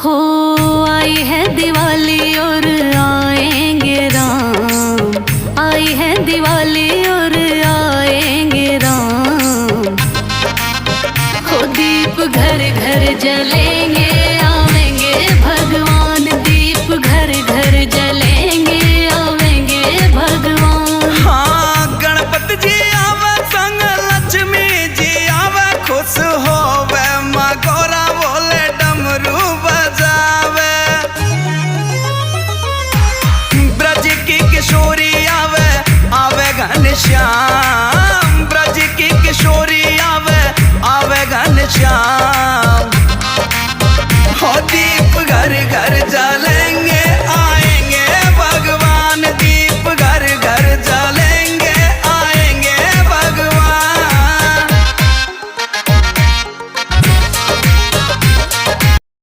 हो आई है दिवाली और आएंगे राम, आई है दिवाली और आएंगे राम। हो दीप घर घर जलेंगे, आवेंगे भगवान। दीप घर घर जलेंगे, आवेंगे भगवान। हाँ गणपति जी आवे संग लक्ष्मी जी आवे, खुश होवे माँ गौरा बोले डमरू बजावे। ब्रज की किशोरी आवे आवे घनश्याम, ब्रज की किशोरी आवे आवे घनश्याम। हो